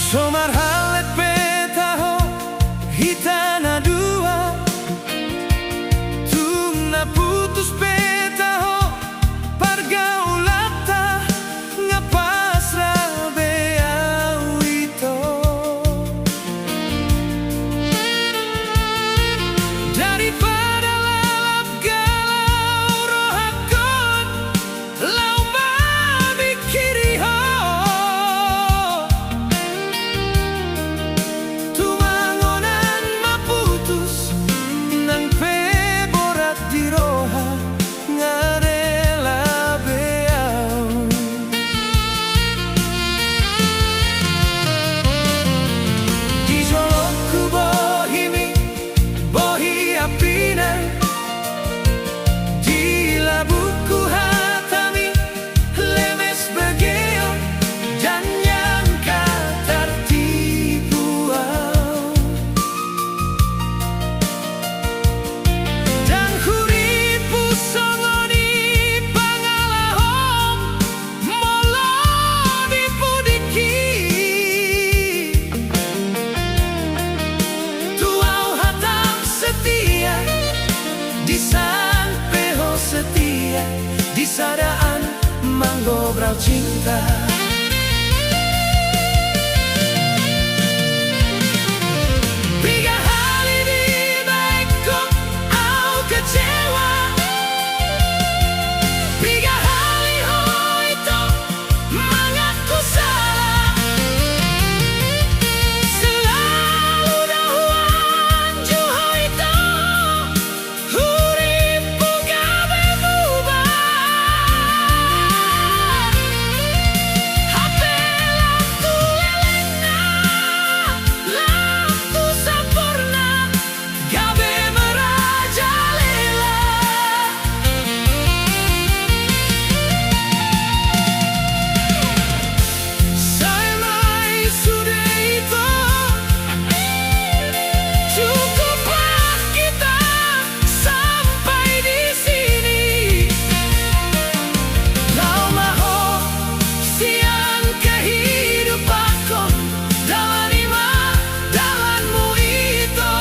Somarhalet petaho hitana dua tuna putus petaho pargaulata ngapasra beau ito daripada lalap galau rohakon lau mamikiriho tumangonan maputus nang peborat di roha ngarela beau di jolokku bohimi bohi apinan di labuku hatami lemes begeo dan yang tertipu dan huripu songoni pangalahom molo dipudiki tuau hatam setia di sampeho setia di sadaan manggobrol cinta. Tiga hari di baikku au kecewa, tiga hari ho itu mengaku salah. Selalu dahuan juho itu huripu gabe berubah. HP lampu lelena, lampu sempurna, gabe merajalela. Saya mai sudah itu, cukuplah kita sampai di sini. Lau maho siang kehidupanku dalam lima dalanmu itu.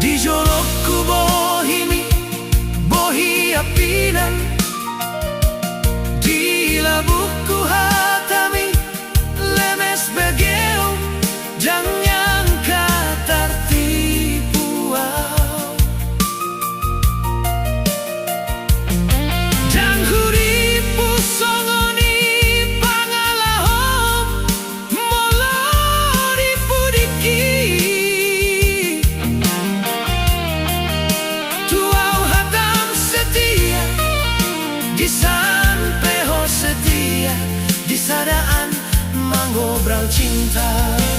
Di jolokku bohimi bohi apinan di labuku hatami lemes begeo jangan tertipu dan huripu songoni pangalahom molo dipudiki tuau hatam setia di sampeho setia di sadaan manggobrol cinta.